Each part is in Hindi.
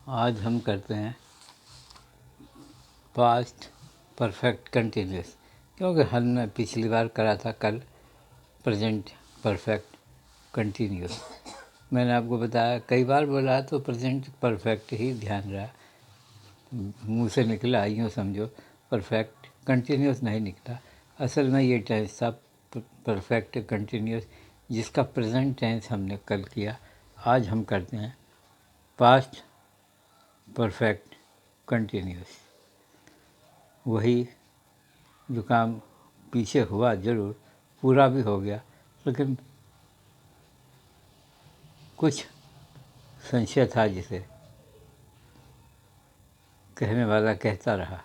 आज हम करते हैं पास्ट परफेक्ट कंटिन्यूस, क्योंकि हमने पिछली बार करा था कल प्रेजेंट परफेक्ट कंटिन्यूस। मैंने आपको बताया, कई बार बोला तो प्रेजेंट परफेक्ट ही ध्यान रहा, मुंह से निकला यूँ समझो, परफेक्ट कंटिन्यूस नहीं निकला। असल में ये टेंस था परफेक्ट कंटिन्यूस, जिसका प्रेजेंट टेंस हमने कल किया। आज हम करते हैं पास्ट परफेक्ट कंटिन्यूस। वही जो काम पीछे हुआ ज़रूर पूरा भी हो गया, लेकिन कुछ संशय था जिसे कहने वाला कहता रहा।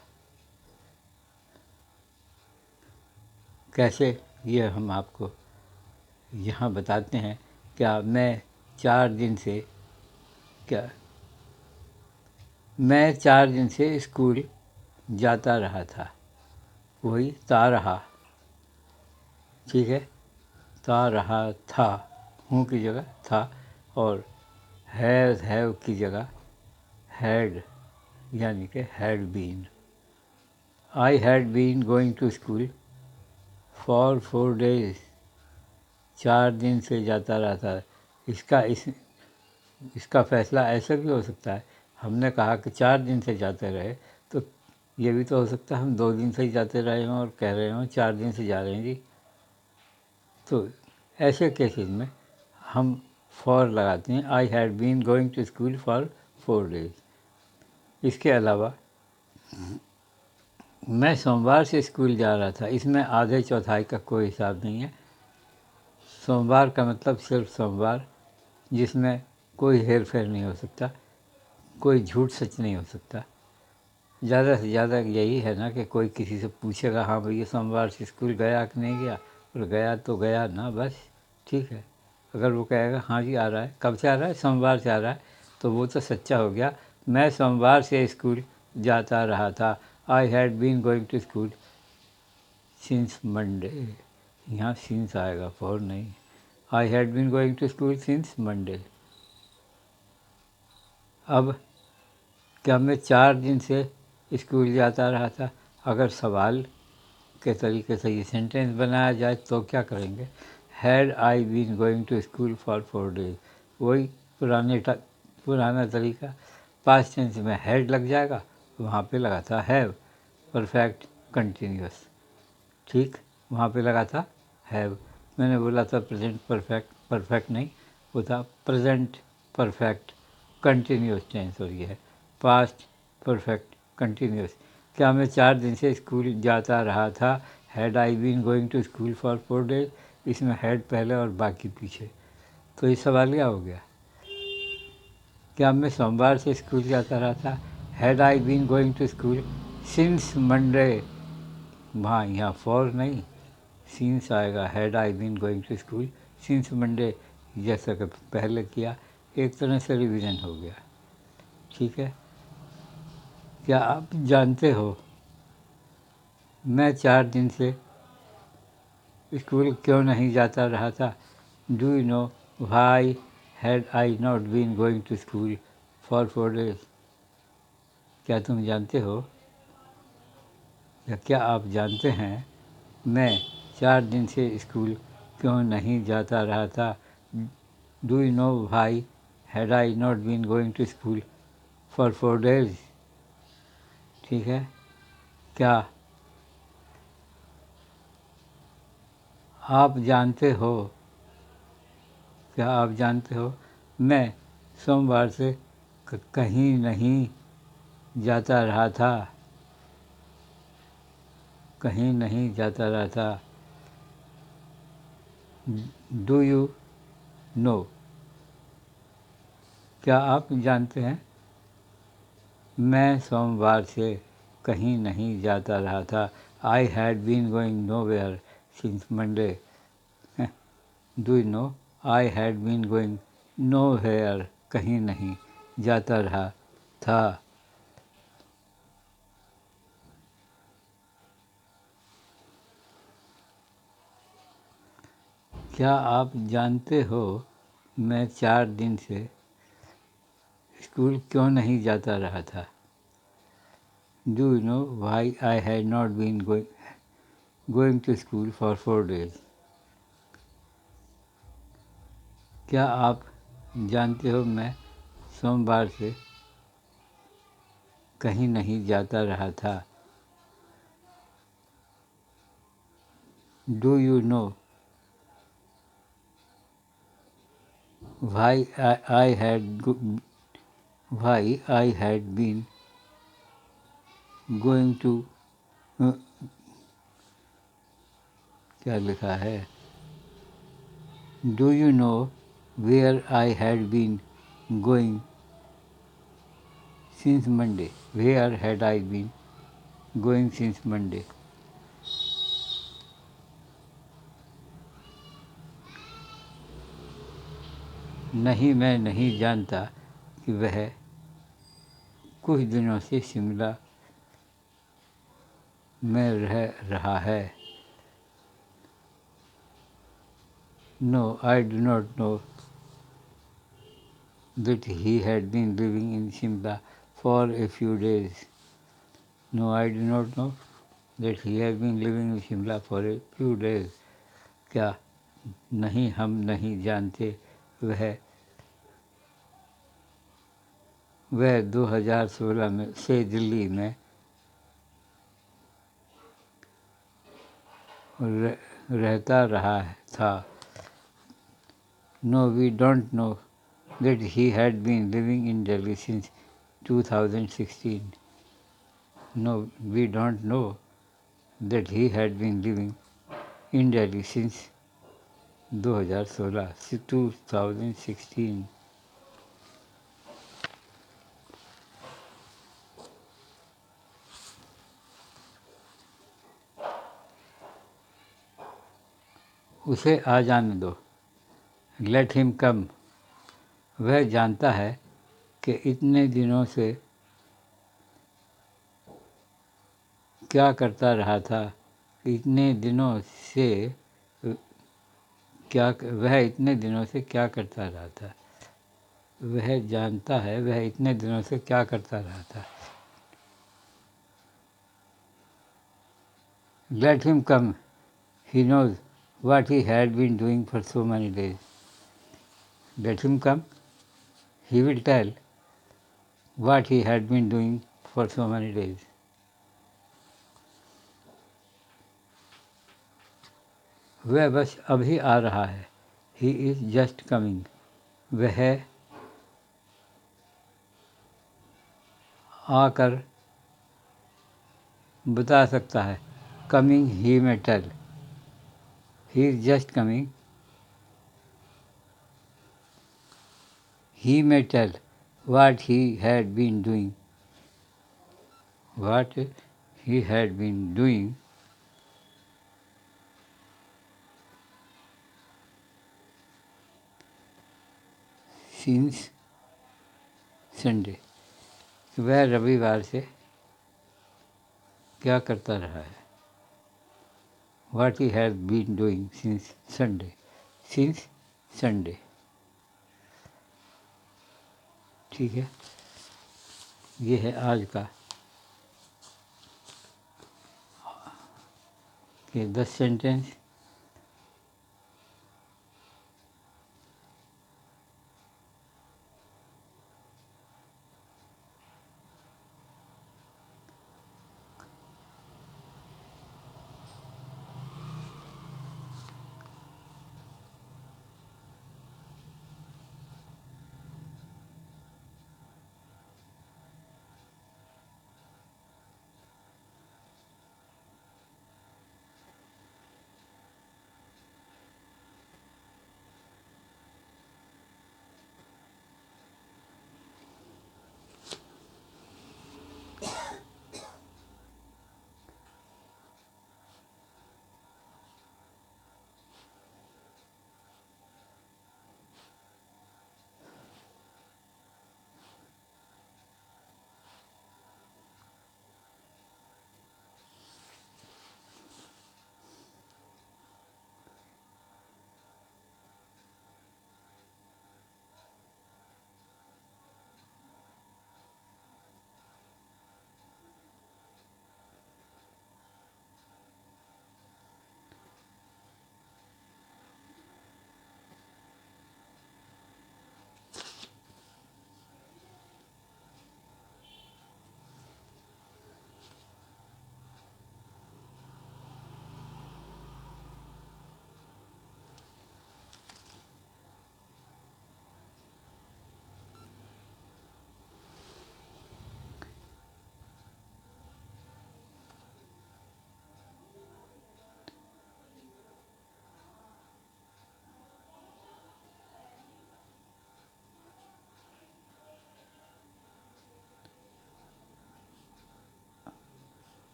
कैसे, ये हम आपको यहाँ बताते हैं। मैं 4 दिन से स्कूल जाता रहा था। वही ता रहा, ठीक है, ता रहा था, हूँ की जगह था, और हैव की जगह हैड, यानी कि had been. I had been going to school for 4 days। 4 दिन से जाता रहा था। इसका फैसला ऐसा भी हो सकता है, हमने कहा कि 4 दिन से जाते रहे, तो ये भी तो हो सकता है हम 2 दिन से ही जाते रहे हों और कह रहे हों 4 दिन से जा रहे हैं जी। तो ऐसे केसेस में हम फॉर लगाते हैं। I had been going to school for 4 days। इसके अलावा मैं सोमवार से स्कूल जा रहा था, इसमें आधे चौथाई का कोई हिसाब नहीं है। सोमवार का मतलब सिर्फ सोमवार, जिसमें कोई हेर फेर नहीं हो सकता, कोई झूठ सच नहीं हो सकता। ज़्यादा से ज़्यादा यही है ना कि कोई किसी से पूछेगा, हाँ भैया सोमवार से स्कूल गया कि नहीं गया, और गया तो गया ना, बस ठीक है। अगर वो कहेगा हाँ जी आ रहा है, कब से आ रहा है, सोमवार से आ रहा है, तो वो तो सच्चा हो गया। मैं सोमवार से स्कूल जाता रहा था। I had been going to school since Monday. यहाँ सिंस आएगा, फॉर नहीं। I had been going to school since Monday. अब क्या मैं 4 दिन से स्कूल जाता रहा था? अगर सवाल के तरीके से ये सेंटेंस बनाया जाए तो क्या करेंगे? Had I been going to school for 4 days। वही पुराना तरीका, पास्ट टेंस में हैड लग जाएगा, वहाँ पे लगा था हैव, परफेक्ट कंटिन्यूस, ठीक, वहाँ पे लगा था हैव। मैंने बोला था प्रेजेंट परफेक्ट नहीं, वो था प्रेजेंट परफेक्ट कंटिन्यूस टेंस, और ये है पास्ट परफेक्ट कंटिन्यूस। क्या मैं 4 दिन से स्कूल जाता रहा था? Had I been going to school for 4 days। इसमें हैड पहले और बाकी पीछे, तो ये सवाल क्या हो गया? क्या मैं सोमवार से स्कूल जाता रहा था? Had I been going to school since Monday. वहाँ यहाँ फॉर नहीं, सिंस आएगा। Had I been going to school since Monday, जैसा कि पहले किया, एक तरह से रिवीजन हो गया, ठीक है। क्या आप जानते हो मैं 4 दिन से स्कूल क्यों नहीं जाता रहा था? Do you know why had I not been going to school for 4 days? क्या तुम जानते हो, या क्या आप जानते हैं मैं 4 दिन से स्कूल क्यों नहीं जाता रहा था? Do you know why had I not been going to school for 4 days? ठीक है। क्या आप जानते हो, क्या आप जानते हो मैं सोमवार से कहीं नहीं जाता रहा था, कहीं नहीं जाता रहा था। डू यू नो, क्या आप जानते हैं मैं सोमवार से कहीं नहीं जाता रहा था। I had been going nowhere since Monday. Do you know I had been going nowhere, कहीं नहीं जाता रहा था। क्या आप जानते हो मैं 4 दिन से स्कूल क्यों नहीं जाता रहा था? Do you know why I had not been going to school for 4 days? क्या आप जानते हो मैं सोमवार से कहीं नहीं जाता रहा था? Do you know why I had been going to, क्या लिखा है? Do you know where I had been going since Monday? Where had I been going since Monday? नहीं, मैं नहीं जानता कि वह कुछ दिनों से शिमला में रह रहा है। No, I do not know that he had been living in Shimla for a few days. No, I do not know that he had been living in Shimla for a few days. क्या नहीं, हम नहीं जानते वह 2016 में से दिल्ली में रहता रहा था। No, we don't know that he had been living in Delhi since 2016. No, we don't know that he had been living in Delhi since 2016 से 2016। उसे आ जाने दो। लेट हिम कम। वह जानता है कि इतने दिनों से क्या करता रहा था। इतने दिनों से वह इतने दिनों से क्या करता रहा था। वह जानता है वह इतने दिनों से क्या करता रहा था। Let him come, he knows what he had been doing for so many days. Let him come, he will tell what he had been doing for so many days. वह बस अभी आ रहा है। He is just coming. वह आकर बता सकता है। Coming he may tell. He is just coming. He may tell what he had been doing. What he had been doing since Sunday. वह रविवार से क्या करता रहा है। What he has been doing since Sunday. Since Sunday. ठीक है, ये है आज का ये 10 सेंटेंस।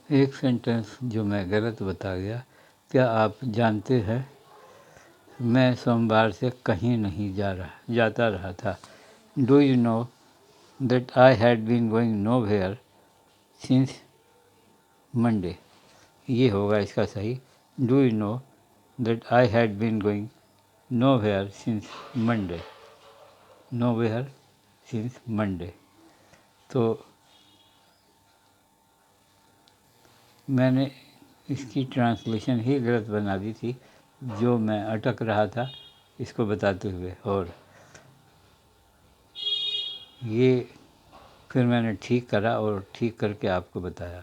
एक सेंटेंस जो मैं गलत बता गया। क्या आप जानते हैं मैं सोमवार से कहीं नहीं जाता रहा था। Do you know that I had been going nowhere since Monday. ये होगा इसका सही। Do you know that I had been going nowhere since Monday. Nowhere since Monday. तो मैंने इसकी ट्रांसलेशन ही गलत बना दी थी, जो मैं अटक रहा था इसको बताते हुए, और ये फिर मैंने ठीक करा और ठीक करके आपको बताया।